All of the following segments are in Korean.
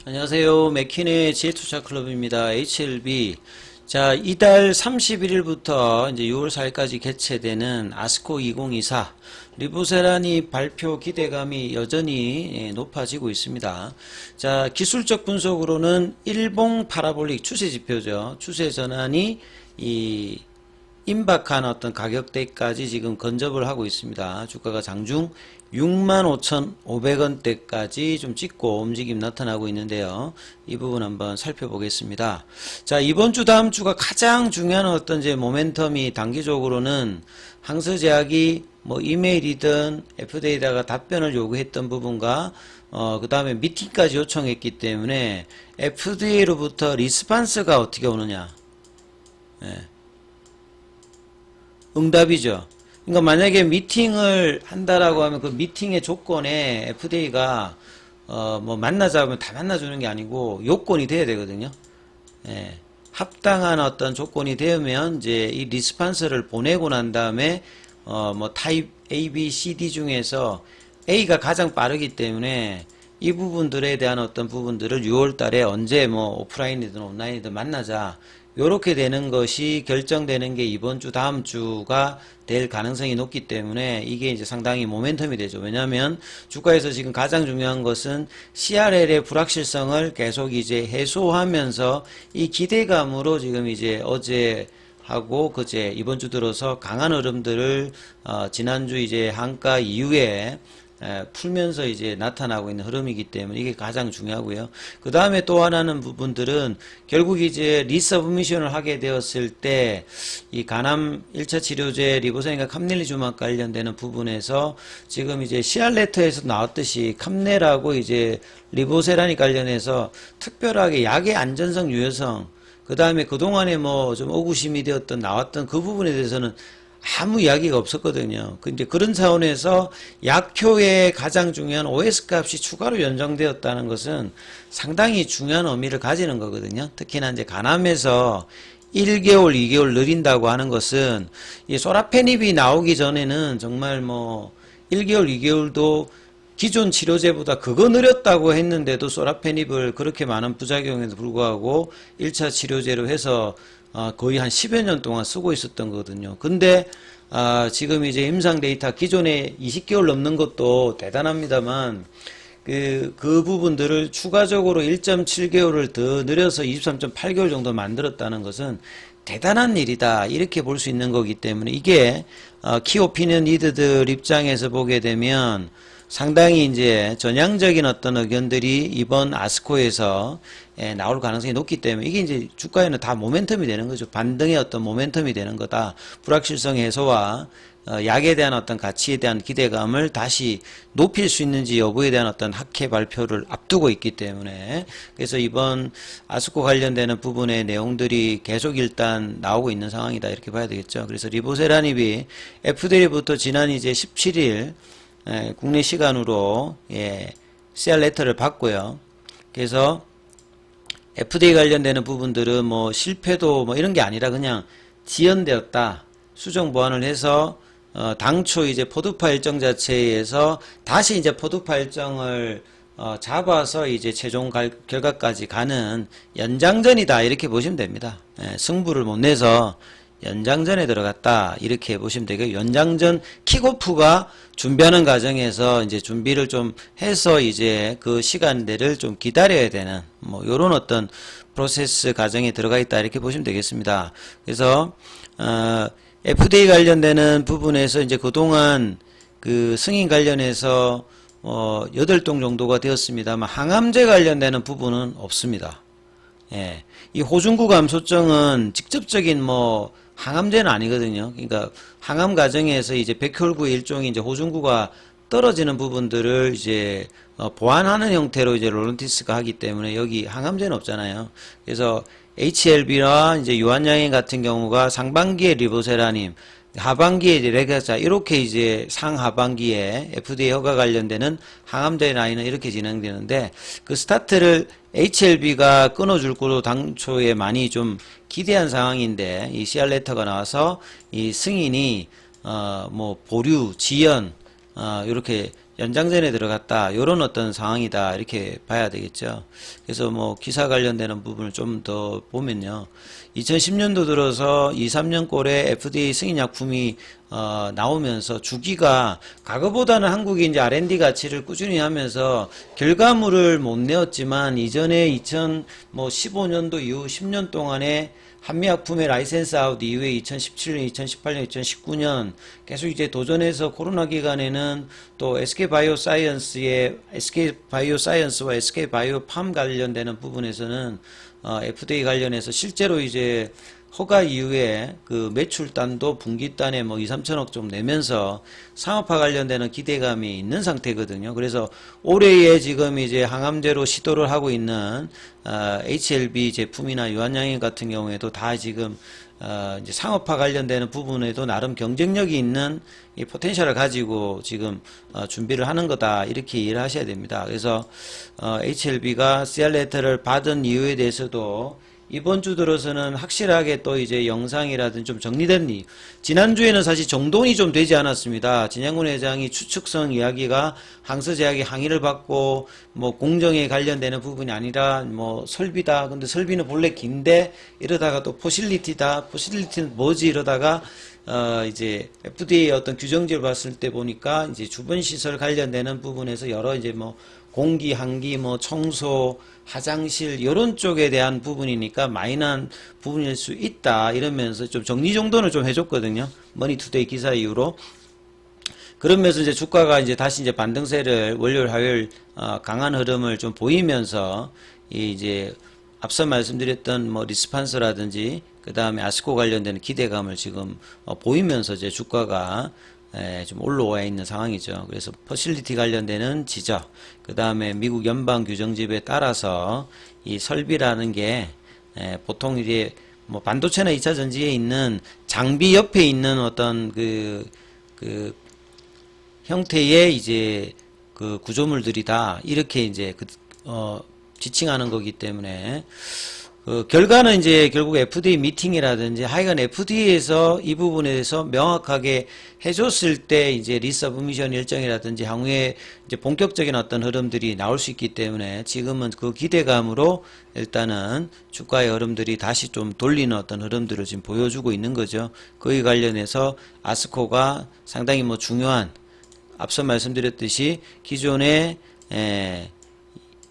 안녕하세요. 맥킨의 지혜투자클럽입니다. HLB. 자, 이달 31일부터 이제 6월 4일까지 개최되는 아스코 2024 리보세라니 발표 기대감이 여전히 높아지고 있습니다. 자, 기술적 분석으로는 일봉 파라볼릭 추세 지표죠. 추세 전환이 임박한 어떤 가격대까지 지금 근접을 하고 있습니다. 주가가 장중 65,500원대까지 좀 찍고 움직임 나타나고 있는데요. 이 부분 한번 살펴보겠습니다. 자, 이번 주 다음 주가 가장 중요한 어떤 이제 모멘텀이 단기적으로는 항서제약이 뭐 이메일이든 FDA에다가 답변을 요구했던 부분과 그 다음에 미팅까지 요청했기 때문에 FDA로부터 리스판스가 어떻게 오느냐. 예. 응답이죠. 그러니까 만약에 미팅을 한다라고 하면 그 미팅의 조건에 FDA가 뭐 만나자면 다 만나주는 게 아니고 요건이 돼야 되거든요. 예. 합당한 어떤 조건이 되면 이제 이 리스판스를 보내고 난 다음에 뭐 타입 A, B, C, D 중에서 A가 가장 빠르기 때문에 이 부분들에 대한 어떤 부분들을 6월 달에 언제 뭐 오프라인이든 온라인이든 만나자. 요렇게 되는 것이 결정되는 게 이번 주 다음 주가 될 가능성이 높기 때문에 이게 이제 상당히 모멘텀이 되죠. 왜냐하면 주가에서 지금 가장 중요한 것은 CRL의 불확실성을 계속 이제 해소하면서 이 기대감으로 지금 이제 어제 하고 그제 이번 주 들어서 강한 흐름들을 지난주 이제 한가 이후에 풀면서 이제 나타나고 있는 흐름이기 때문에 이게 가장 중요하고요. 그 다음에 또 하나는 부분들은 결국 이제 리서브미션을 하게 되었을 때 이 간암 1차 치료제 리보세인과 캄넬리주막 관련되는 부분에서 지금 이제 CR레터에서 나왔듯이 캄넬하고 이제 리보세라니 관련해서 특별하게 약의 안전성, 유효성, 그 다음에 그동안에 뭐 좀 의구심이 되었던 나왔던 그 부분에 대해서는 아무 이야기가 없었거든요. 근데 그런 차원에서 약효의 가장 중요한 OS 값이 추가로 연장되었다는 것은 상당히 중요한 의미를 가지는 거거든요. 특히나 이제 간암에서 1개월, 2개월 느린다고 하는 것은 이 소라페닙이 나오기 전에는 정말 뭐 1개월, 2개월도 기존 치료제보다 그거 느렸다고 했는데도 소라페닙을 그렇게 많은 부작용에도 불구하고 1차 치료제로 해서 거의 한 10여 년 동안 쓰고 있었던 거거든요. 근데 지금 이제 임상 데이터 기존에 20개월 넘는 것도 대단합니다만 그 부분들을 추가적으로 1.7개월을 더 늘려서 23.8개월 정도 만들었다는 것은 대단한 일이다 이렇게 볼 수 있는 거기 때문에 이게 키오피니언 리더들 입장에서 보게 되면 상당히 이제 전향적인 어떤 의견들이 이번 아스코에서 나올 가능성이 높기 때문에 이게 이제 주가에는 다 모멘텀이 되는 거죠. 반등의 어떤 모멘텀이 되는 거다. 불확실성 해소와 약에 대한 어떤 가치에 대한 기대감을 다시 높일 수 있는지 여부에 대한 어떤 학회 발표를 앞두고 있기 때문에 그래서 이번 아스코 관련되는 부분의 내용들이 계속 일단 나오고 있는 상황이다 이렇게 봐야 되겠죠. 그래서 리보세라닙이 FDA부터 지난 이제 17일 국내 시간으로 CR 레터를 받고요. 그래서 FDA 관련되는 부분들은 뭐 실패도 뭐 이런 게 아니라 그냥 지연되었다. 수정 보완을 해서 당초 이제 포드파 일정 자체에서 다시 이제 포드파 일정을 잡아서 이제 최종 결과까지 가는 연장전이다 이렇게 보시면 됩니다. 승부를 못 내서 연장전에 들어갔다 이렇게 보시면 되고요. 연장전 킥오프가 준비하는 과정에서 이제 준비를 좀 해서 이제 그 시간대를 좀 기다려야 되는 뭐 요런 어떤 프로세스 과정에 들어가 있다 이렇게 보시면 되겠습니다. 그래서 FDA 관련되는 부분에서 이제 그동안 그 승인 관련해서 8동 정도가 되었습니다만 항암제 관련되는 부분은 없습니다. 예. 이 호중구 감소증은 직접적인 뭐 항암제는 아니거든요. 그러니까 항암 과정에서 이제 백혈구의 일종의 이제 호중구가 떨어지는 부분들을 이제 보완하는 형태로 이제 롤런티스가 하기 때문에 여기 항암제는 없잖아요. 그래서 HLB와 이제 유한양행 같은 경우가 상반기에 리보세라님, 하반기에 이제 레가자 이렇게 이제 상하반기에 FDA 허가 관련되는 항암제 라인은 이렇게 진행되는데 그 스타트를 HLB가 끊어줄 거로 당초에 많이 좀 기대한 상황인데 이 CR 레터가 나와서 이 승인이 뭐 보류, 지연 이렇게 연장전에 들어갔다. 요런 어떤 상황이다. 이렇게 봐야 되겠죠. 그래서 뭐 기사 관련되는 부분을 좀 더 보면요. 2010년도 들어서 2, 3년 꼴에 FDA 승인약품이 나오면서 주기가 과거보다는 한국이 이제 R&D 가치를 꾸준히 하면서 결과물을 못 내었지만 이전에 2015년도 이후 10년 동안에 한미약품의 라이센스 아웃 이후에 2017년, 2018년, 2019년 계속 이제 도전해서 코로나 기간에는 또 SK바이오사이언스와 SK바이오팜 관련되는 부분에서는 FDA 관련해서 실제로 이제 허가 이후에 그 매출단도 분기단에 뭐 2, 3천억 좀 내면서 상업화 관련되는 기대감이 있는 상태거든요. 그래서 올해에 지금 이제 항암제로 시도를 하고 있는 HLB 제품이나 유한양행 같은 경우에도 다 지금 이제 상업화 관련되는 부분에도 나름 경쟁력이 있는 이 포텐셜을 가지고 지금 준비를 하는 거다 이렇게 이해를 하셔야 됩니다. 그래서 HLB가 CR 레터를 받은 이유에 대해서도 이번 주 들어서는 확실하게 또 이제 영상이라든지 좀 정리된 이유. 지난주에는 사실 정돈이 좀 되지 않았습니다. 진양군 회장이 추측성 이야기가 항서제약이 항의를 받고 뭐 공정에 관련되는 부분이 아니라 뭐 설비다. 근데 설비는 본래 긴데 이러다가 또 포실리티다. 포실리티는 뭐지 이러다가 이제 FDA 어떤 규정지를 봤을 때 보니까 이제 주변 시설 관련되는 부분에서 여러 이제 뭐 공기, 한기, 뭐 청소, 화장실 이런 쪽에 대한 부분이니까 마이너한 부분일 수 있다 이러면서 좀 정리정돈을 좀 해줬거든요. 머니투데이 기사 이후로. 그러면서 이제 주가가 이제 다시 이제 반등세를 월요일, 화요일 강한 흐름을 좀 보이면서 이제 앞서 말씀드렸던 뭐 리스판스라든지 그 다음에 아스코 관련되는 기대감을 지금 보이면서 이제 주가가 좀 올라와 있는 상황이죠. 그래서 퍼실리티 관련되는 지적, 그 다음에 미국 연방 규정집에 따라서 이 설비라는 게 보통 이제 뭐 반도체나 2차 전지에 있는 장비 옆에 있는 어떤 그 형태의 이제 그 구조물들이다 이렇게 이제 지칭하는 거기 때문에 결과는 이제 결국 FDA 미팅이라든지 하여간 FDA에서 이 부분에 대해서 명확하게 해줬을 때 이제 리서브미션 일정이라든지 향후에 이제 본격적인 어떤 흐름들이 나올 수 있기 때문에 지금은 그 기대감으로 일단은 주가의 흐름들이 다시 좀 돌리는 어떤 흐름들을 지금 보여주고 있는 거죠. 그에 관련해서 아스코가 상당히 뭐 중요한 앞서 말씀드렸듯이 기존의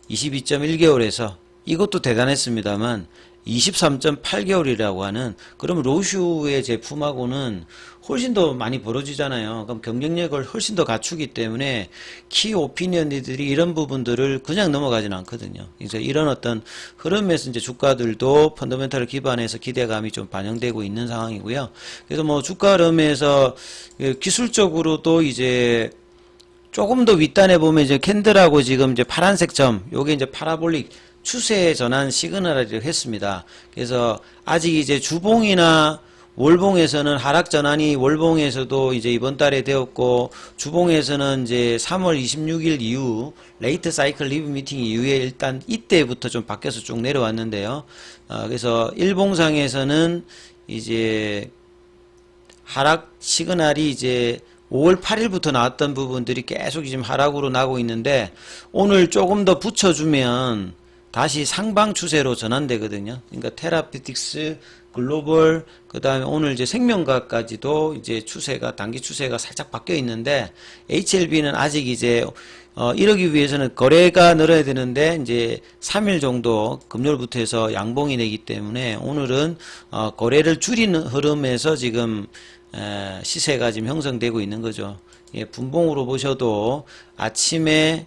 22.1개월에서 이것도 대단했습니다만 23.8개월이라고 하는 그럼 로슈의 제품하고는 훨씬 더 많이 벌어지잖아요. 그럼 경쟁력을 훨씬 더 갖추기 때문에 키 오피니언들이 이런 부분들을 그냥 넘어가지는 않거든요. 이제 이런 어떤 흐름에서 이제 주가들도 펀더멘털을 기반해서 기대감이 좀 반영되고 있는 상황이고요. 그래서 뭐 주가 흐름에서 기술적으로도 이제 조금 더 윗단에 보면 이제 캔들하고 지금 이제 파란색 점, 요게 이제 파라볼릭 추세 전환 시그널을 했습니다. 그래서 아직 이제 주봉이나 월봉에서는 하락 전환이 월봉에서도 이제 이번 달에 되었고 주봉에서는 이제 3월 26일 이후 레이트 사이클 리브 미팅 이후에 일단 이때부터 좀 바뀌어서 쭉 내려왔는데요. 그래서 일봉상에서는 이제 하락 시그널이 이제 5월 8일부터 나왔던 부분들이 계속 지금 하락으로 나고 있는데 오늘 조금 더 붙여주면 다시 상방 추세로 전환되거든요. 그러니까 테라피틱스, 글로벌, 그 다음에 오늘 이제 생명과까지도 이제 추세가, 단기 추세가 살짝 바뀌어 있는데, HLB는 아직 이제, 이러기 위해서는 거래가 늘어야 되는데, 이제 3일 정도 금요일부터 해서 양봉이 되기 때문에 오늘은, 거래를 줄이는 흐름에서 지금, 시세가 지금 형성되고 있는 거죠. 예, 분봉으로 보셔도 아침에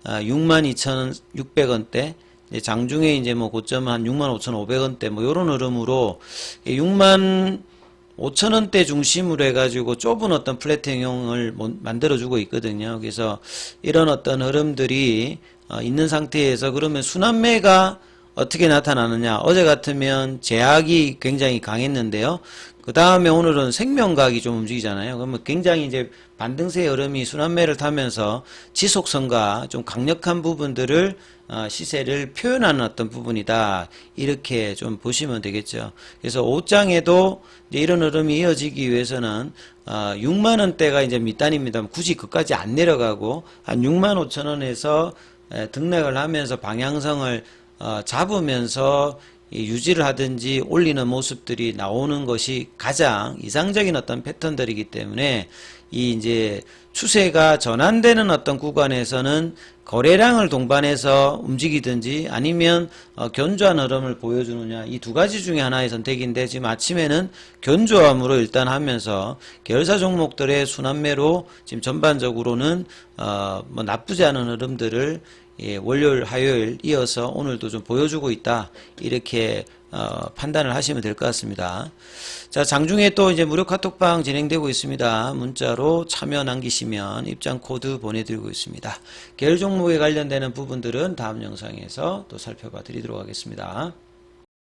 62,600원대, 장중에 이제 뭐 고점은 한 65,500원대 뭐 요런 흐름으로 65,000원대 중심으로 해가지고 좁은 어떤 플래팅형을 만들어주고 있거든요. 그래서 이런 어떤 흐름들이 있는 상태에서 그러면 순환매가 어떻게 나타나느냐. 어제 같으면 제약이 굉장히 강했는데요. 그 다음에 오늘은 생명과학이 좀 움직이잖아요. 그러면 굉장히 이제 반등세 흐름이 순환매를 타면서 지속성과 좀 강력한 부분들을 시세를 표현하는 어떤 부분이다. 이렇게 좀 보시면 되겠죠. 그래서 5장에도 이런 흐름이 이어지기 위해서는 6만원대가 이제 밑단입니다. 굳이 그까지 안 내려가고 한 6만 5천 원에서 등락을 하면서 방향성을 잡으면서 유지를 하든지 올리는 모습들이 나오는 것이 가장 이상적인 어떤 패턴들이기 때문에 이 이제 추세가 전환되는 어떤 구간에서는 거래량을 동반해서 움직이든지 아니면 견조한 흐름을 보여주느냐, 이 두 가지 중에 하나의 선택인데 지금 아침에는 견조함으로 일단 하면서 계열사 종목들의 순환매로 지금 전반적으로는 뭐 나쁘지 않은 흐름들을 월요일, 화요일 이어서 오늘도 좀 보여주고 있다. 이렇게 판단을 하시면 될 것 같습니다. 자, 장중에 또 이제 무료 카톡방 진행되고 있습니다. 문자로 참여 남기시면 입장 코드 보내드리고 있습니다. 계열 종목에 관련되는 부분들은 다음 영상에서 또 살펴봐 드리도록 하겠습니다.